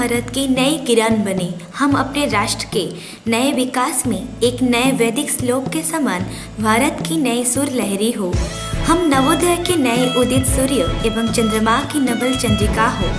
भारत की नई किरण बने। हम अपने राष्ट्र के नए विकास में एक नए वैदिक श्लोक के समान भारत की नई सुर लहरी हो। हम नवोदय के नए उदित सूर्य एवं चंद्रमा की नवल चंद्रिका हो।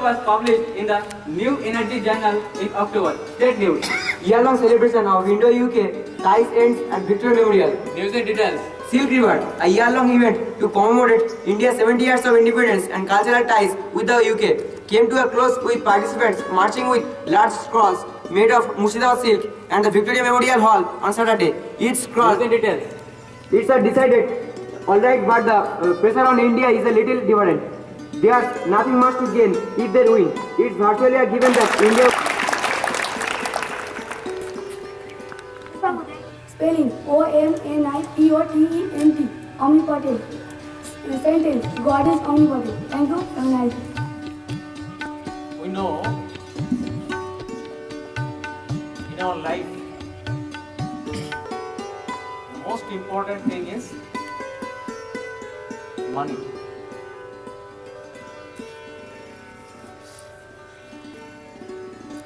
Was published in the New Energy Journal in October. State news. Year-long celebration of Window UK, Ties Ends and Victoria Memorial. News and details. Silk River, a year-long event to commemorate India's 70 years of independence and cultural ties with the UK, came to a close with participants marching with large scrolls made of Murshidabad silk and the Victoria Memorial Hall on Saturday. Each scroll. News and details. It's a decided, alright, but the pressure on India is a little different. There's nothing much to gain if they win. It's virtually a given that India... Spelling OMNIPOTENT. Omnipotent. Sentence. God is omnipotent. Thank you. Have a nice day. We know in our life the most important thing is money.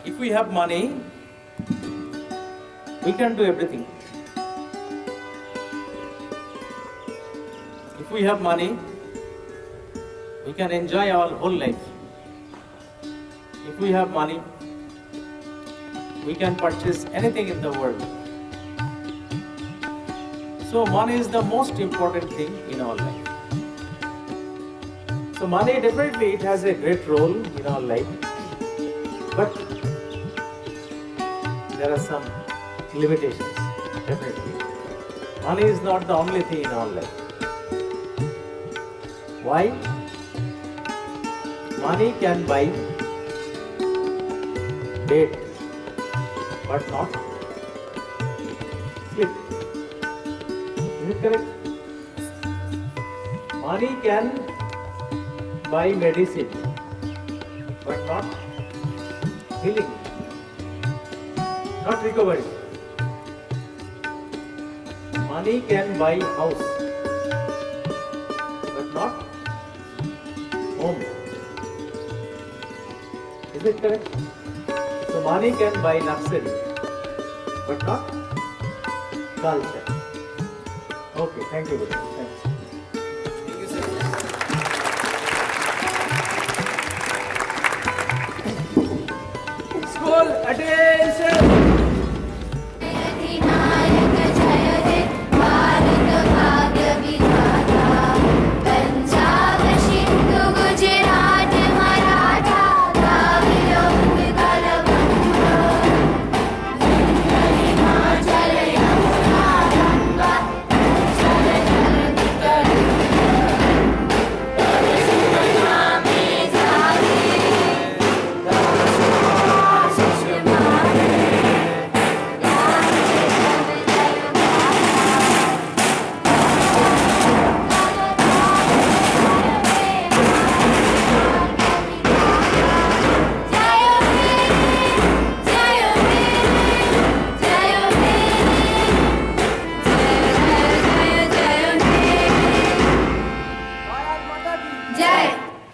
If we have money, we can do everything. If we have money, we can enjoy our whole life. If we have money, we can purchase anything in the world. So money is the most important thing in our life. So money definitely it has a great role in our life, but there are some limitations, definitely. Money is not the only thing in our life. Why? Money can buy date, but not sleep. Is it correct? Money can buy medicine, but not healing, not recovery. Money can buy house, but not home. Is it correct? So money can buy luxury, but not culture. Okay, thank you, Guru. Thanks. School attention.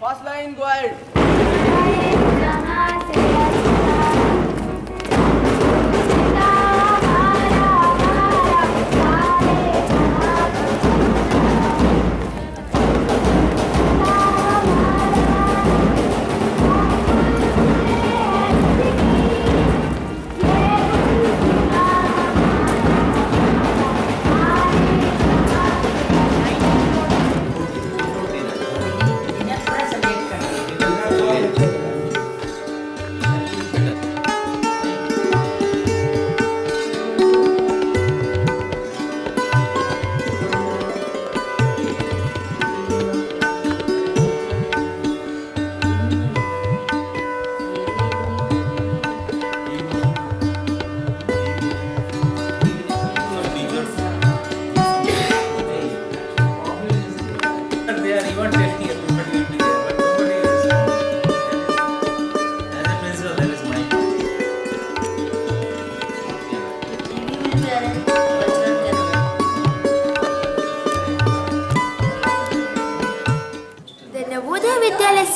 First line, go ahead.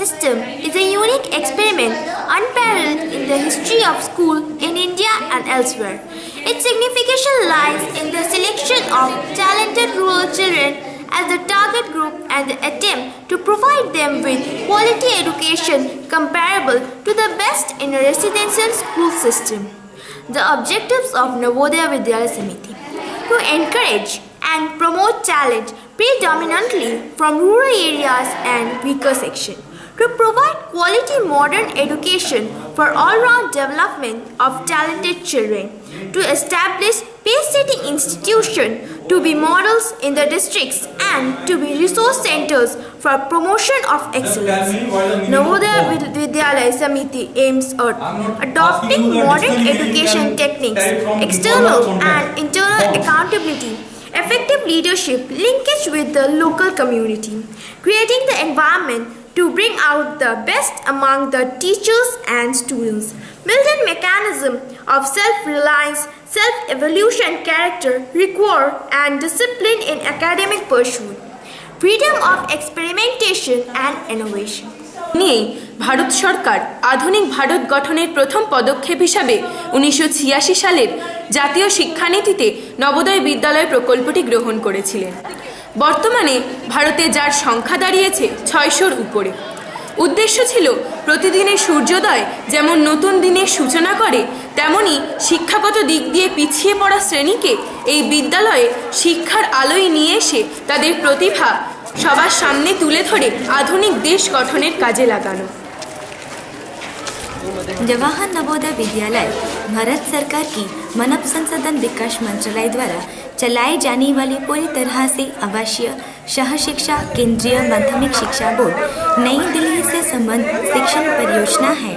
System is a unique experiment unparalleled in the history of school in India and elsewhere. Its signification lies in the selection of talented rural children as the target group and the attempt to provide them with quality education comparable to the best in a residential school system. The objectives of Navodaya Vidyalaya Samiti: to encourage and promote talent predominantly from rural areas and weaker sections, to provide quality modern education for all-round development of talented children, to establish pace-setting institutions to be models in the districts and to be resource centers for promotion of excellence. Navodaya Vidyalaya Samiti aims at adopting modern education techniques, external and internal accountability, effective leadership, linkage with the local community, creating the environment to bring out the best among the teachers and students, built-in mechanism of self-reliance, self-evolution, character, rigor, and discipline in academic pursuit, freedom of experimentation and innovation. নিয়ে ভারত সরকার আধুনিক ভারত গঠনের প্রথম পদক্ষেপ হিসাবে 1986 সালের জাতীয় শিক্ষানীতিতে নবোদয় বিদ্যালয় প্রকল্পটি গ্রহণ করেছিলেন। বর্তমানে ভারতে যার সংখ্যা দাঁড়িয়েছে 600-র উপরে। উদ্দেশ্য ছিল প্রতিদিনের সূর্যোদয় যেমন নতুন দিনের সূচনা করে, তেমনি শিক্ষাগত দিক দিয়ে পিছিয়ে পড়া শ্রেণীকে এই বিদ্যালয়ে শিক্ষার আলোয় নিয়ে এসে তাদের প্রতিভা সবার সামনে তুলে ধরে আধুনিক দেশ গঠনের কাজে লাগানো। जवाहर नवोदय विद्यालय भारत सरकार की मानव संसाधन विकास मंत्रालय द्वारा चलाई जाने वाली पूरी तरह से आवासीय सह शिक्षा केंद्रीय माध्यमिक शिक्षा बोर्ड नई दिल्ली से संबद्ध शिक्षण परियोजना है।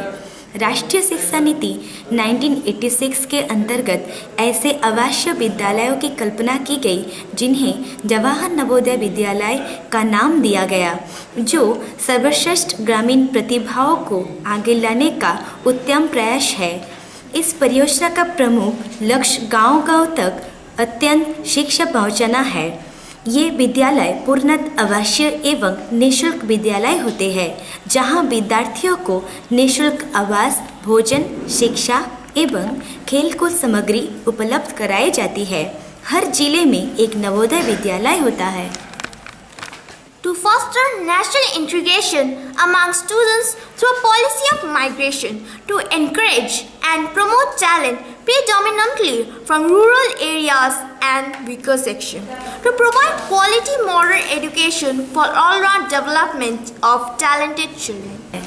राष्ट्रीय शिक्षा नीति 1986 के अंतर्गत ऐसे आवासीय विद्यालयों की कल्पना की गई जिन्हें जवाहर नवोदय विद्यालय का नाम दिया गया, जो सर्वश्रेष्ठ ग्रामीण प्रतिभाओं को आगे लाने का उत्तम प्रयास है। इस परियोजना का प्रमुख लक्ष्य गांव-गांव तक अत्यंत शिक्षा पहुंचाना है। ये विद्यालय पूर्णतः आवासीय एवं निःशुल्क विद्यालय होते हैं, जहां विद्यार्थियों को निःशुल्क आवास, भोजन, शिक्षा एवं खेलकूद सामग्री उपलब्ध कराई जाती है। हर जिले में एक नवोदय विद्यालय होता है। To foster national integration among students through a policy of migration, to encourage and promote talent predominantly from rural areas and weaker sections, to provide quality moral education for all-round development of talented children.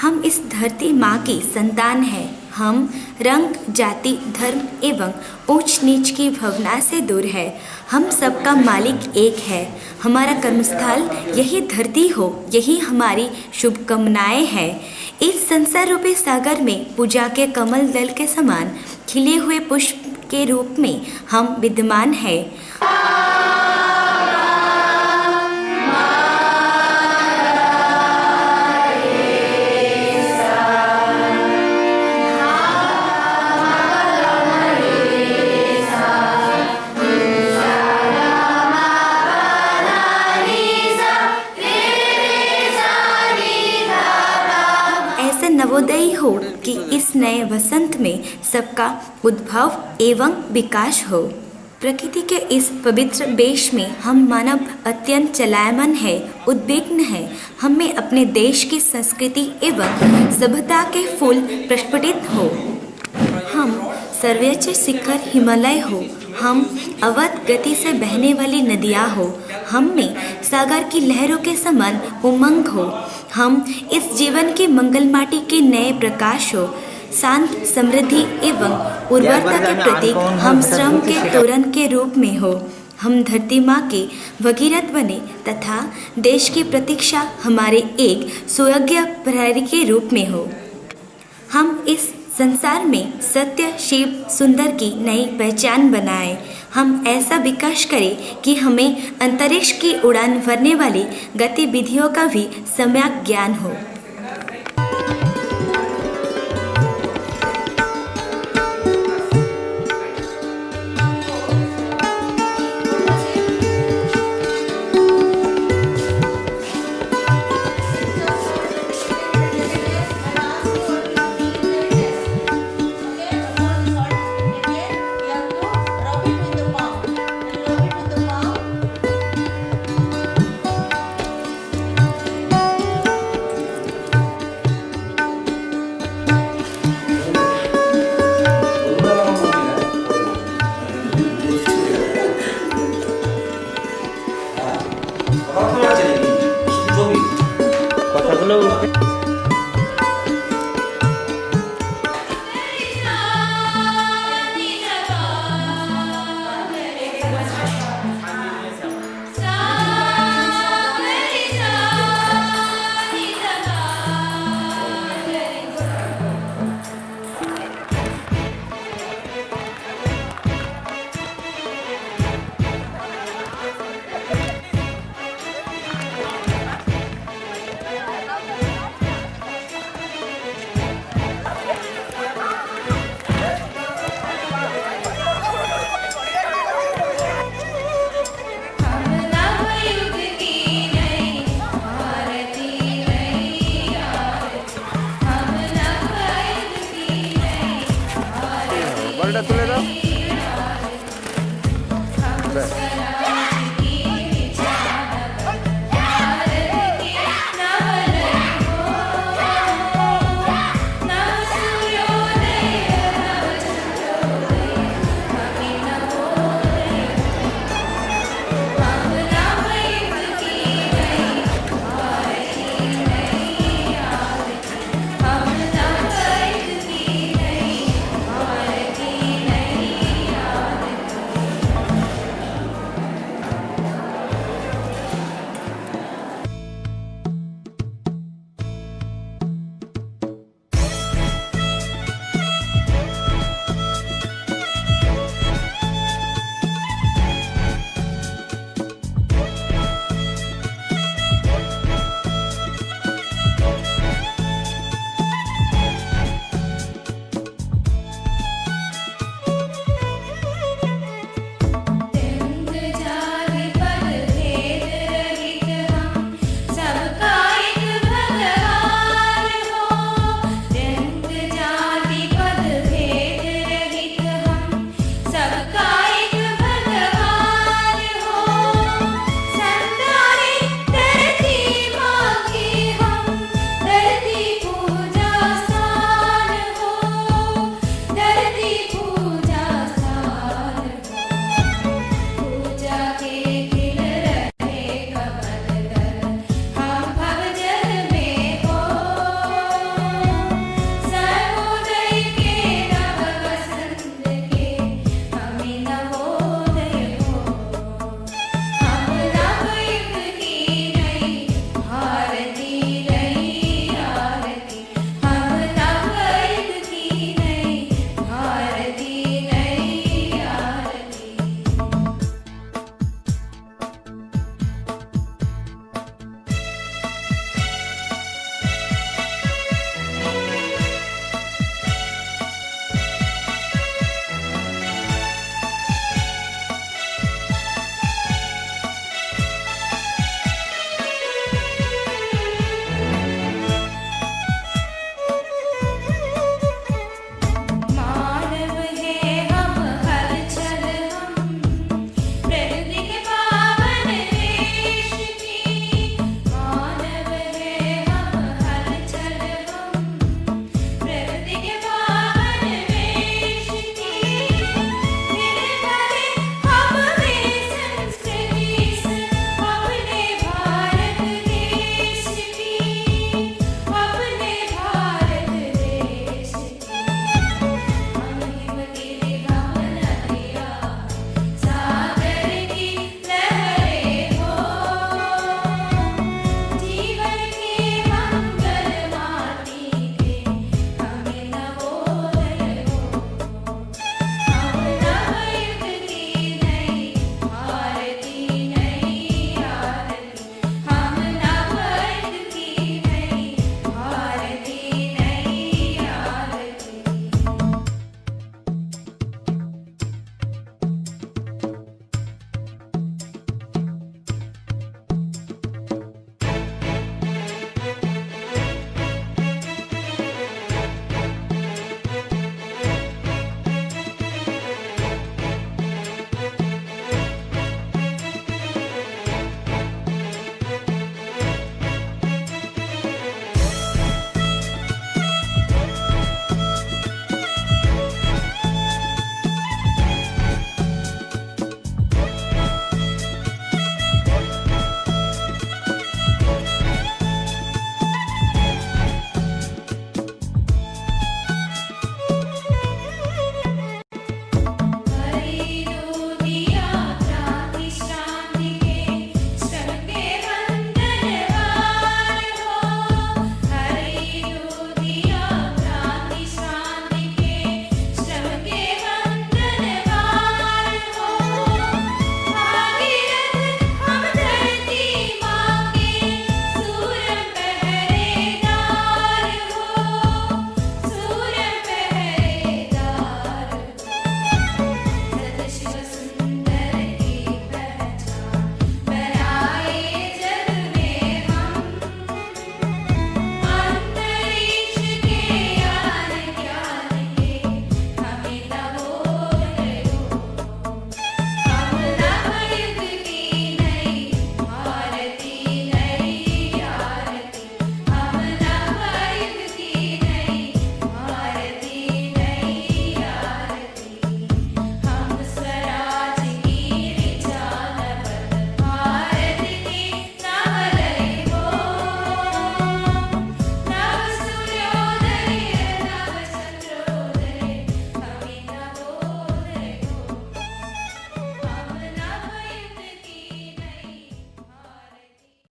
हम इस धरती माँ की संतान हैं। हम रंग, जाति, धर्म एवं ऊंच नीच की भावना से दूर है। हम सबका मालिक एक है। हमारा कर्मस्थल यही धरती हो, यही हमारी शुभकामनाएं हैं। इस संसार रूपी सागर में पूजा के कमल दल के समान खिले हुए पुष्प के रूप में हम विद्यमान हैं। नवोदय हो कि इस नए वसंत में सबका उद्भव एवं विकास हो। प्रकृति के इस पवित्र देश में हम मानव अत्यंत चलायमान है, उद्विग्न है। हमें अपने देश की संस्कृति एवं सभ्यता के फूल प्रस्फुटित हो। हम सर्वोच्च शिखर हिमालय हो, हम अवध गति से बहने वाली नदियाँ हो, हम में सागर की लहरों के समान उमंग हो। हम इस जीवन की मंगल माटी के नए प्रकाश हो। शांत, समृद्धि एवं उर्वरता के प्रतीक हम श्रम के तोरण के रूप में हो। हम धरती माँ के भगीरथ बने तथा देश की प्रतीक्षा हमारे एक सुयोग्य प्रहरी के रूप में हो। हम इस संसार में सत्य, शिव, सुंदर की नई पहचान बनाएं। हम ऐसा विकास करें कि हमें अंतरिक्ष की उड़ान भरने वाली गतिविधियों का भी सम्यक ज्ञान हो। তুলে দাও।